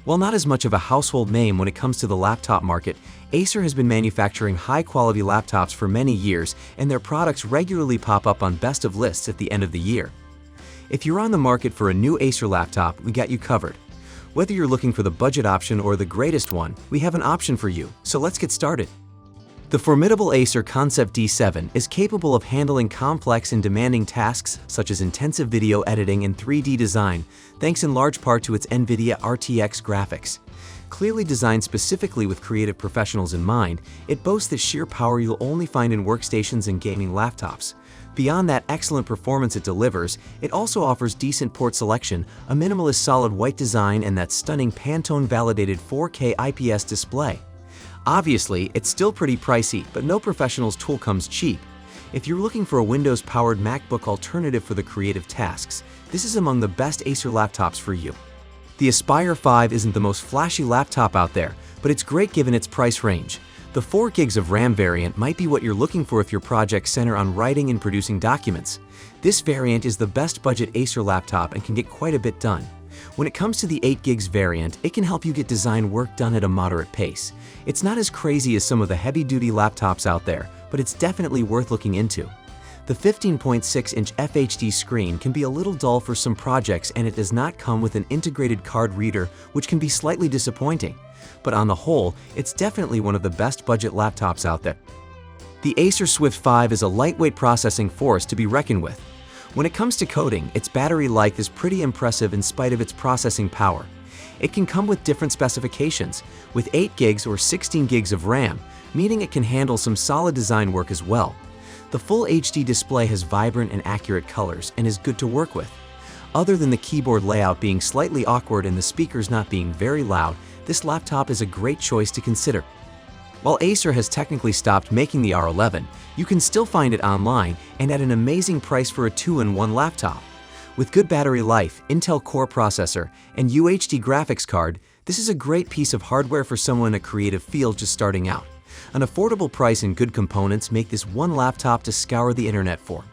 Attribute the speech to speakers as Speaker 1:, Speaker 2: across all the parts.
Speaker 1: While not as much of a household name when it comes to the laptop market, Acer has been manufacturing high-quality laptops for many years, and their products regularly pop up on best of lists at the end of the year. If you're on the market for a new Acer laptop, we got you covered. Whether you're looking for the budget option or the greatest one, we have an option for you, so let's get started. The formidable Acer Concept D7 is capable of handling complex and demanding tasks such as intensive video editing and 3D design, thanks in large part to its NVIDIA RTX graphics. Clearly designed specifically with creative professionals in mind, it boasts the sheer power you'll only find in workstations and gaming laptops. Beyond that excellent performance it delivers, it also offers decent port selection, a minimalist solid white design, and that stunning Pantone-validated 4K IPS display. Obviously, it's still pretty pricey, but no professional's tool comes cheap. If you're looking for a Windows-powered MacBook alternative for the creative tasks, this is among the best Acer laptops for you. The Aspire 5 isn't the most flashy laptop out there, but it's great given its price range. The 4 gigs of RAM variant might be what you're looking for if your projects center on writing and producing documents. This variant is the best budget Acer laptop and can get quite a bit done. When it comes to the 8 gigs variant, it can help you get design work done at a moderate pace. It's not as crazy as some of the heavy-duty laptops out there, but it's definitely worth looking into. The 15.6-inch FHD screen can be a little dull for some projects, and it does not come with an integrated card reader, which can be slightly disappointing. But on the whole, it's definitely one of the best budget laptops out there. The Acer Swift 5 is a lightweight processing force to be reckoned with. When it comes to coding, its battery life is pretty impressive in spite of its processing power. It can come with different specifications, with 8 gigs or 16 gigs of RAM, meaning it can handle some solid design work as well. The full HD display has vibrant and accurate colors and is good to work with. Other than the keyboard layout being slightly awkward and the speakers not being very loud, this laptop is a great choice to consider. While Acer has technically stopped making the R11, you can still find it online and at an amazing price for a 2-in-1 laptop. With good battery life, Intel Core processor, and UHD graphics card, this is a great piece of hardware for someone in a creative field just starting out. An affordable price and good components make this one laptop to scour the internet for.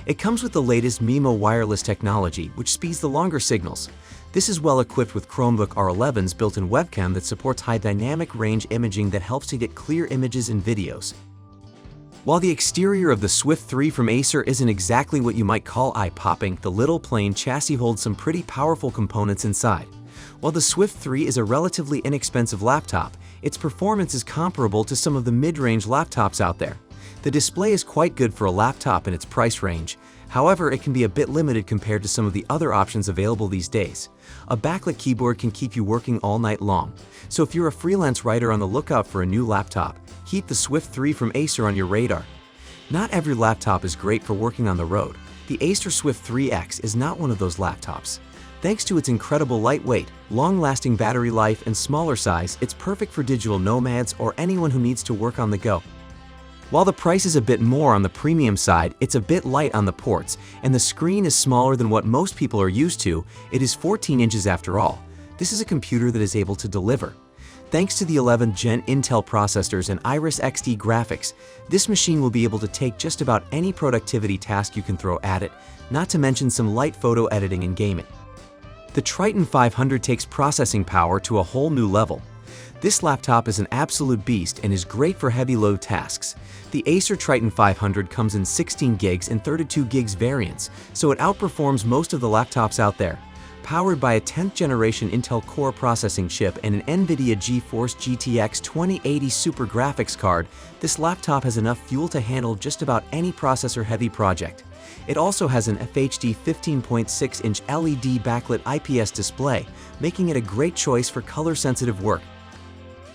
Speaker 1: It comes with the latest MIMO wireless technology, which speeds the longer signals. This is well equipped with Chromebook R11's built-in webcam that supports high dynamic range imaging that helps to get clear images and videos. While the exterior of the Swift 3 from Acer isn't exactly what you might call eye-popping, the little plain chassis holds some pretty powerful components inside. While the Swift 3 is a relatively inexpensive laptop, its performance is comparable to some of the mid-range laptops out there. The display is quite good for a laptop in its price range. However, it can be a bit limited compared to some of the other options available these days. A backlit keyboard can keep you working all night long. So if you're a freelance writer on the lookout for a new laptop, keep the Swift 3 from Acer on your radar. Not every laptop is great for working on the road. The Acer Swift 3X is not one of those laptops. Thanks to its incredible lightweight, long-lasting battery life, and smaller size, it's perfect for digital nomads or anyone who needs to work on the go. While the price is a bit more on the premium side, it's a bit light on the ports, and the screen is smaller than what most people are used to. It is 14 inches after all. This is a computer that is able to deliver. Thanks to the 11th Gen Intel processors and Iris Xd graphics, this machine will be able to take just about any productivity task you can throw at it, not to mention some light photo editing and gaming. The Triton 500 takes processing power to a whole new level. This laptop is an absolute beast and is great for heavy load tasks. The Acer Triton 500 comes in 16 gigs and 32 gigs variants, so it outperforms most of the laptops out there. Powered by a 10th generation Intel Core processing chip and an NVIDIA GeForce GTX 2080 Super graphics card, this laptop has enough fuel to handle just about any processor-heavy project. It also has an FHD 15.6-inch LED backlit IPS display, making it a great choice for color-sensitive work.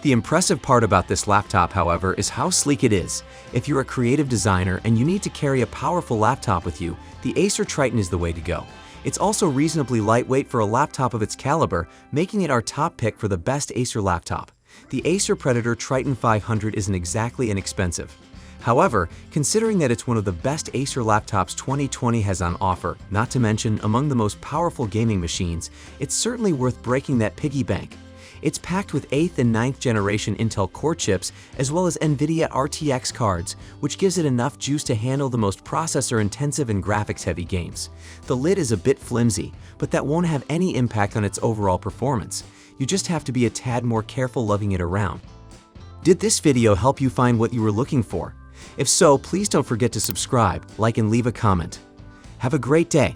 Speaker 1: The impressive part about this laptop, however, is how sleek it is. If you're a creative designer and you need to carry a powerful laptop with you, the Acer Triton is the way to go. It's also reasonably lightweight for a laptop of its caliber, making it our top pick for the best Acer laptop. The Acer Predator Triton 500 isn't exactly inexpensive. However, considering that it's one of the best Acer laptops 2020 has on offer, not to mention among the most powerful gaming machines, it's certainly worth breaking that piggy bank. It's packed with 8th and 9th generation Intel Core chips as well as NVIDIA RTX cards, which gives it enough juice to handle the most processor-intensive and graphics-heavy games. The lid is a bit flimsy, but that won't have any impact on its overall performance. You just have to be a tad more careful lugging it around. Did this video help you find what you were looking for? If so, please don't forget to subscribe, like, and leave a comment. Have a great day.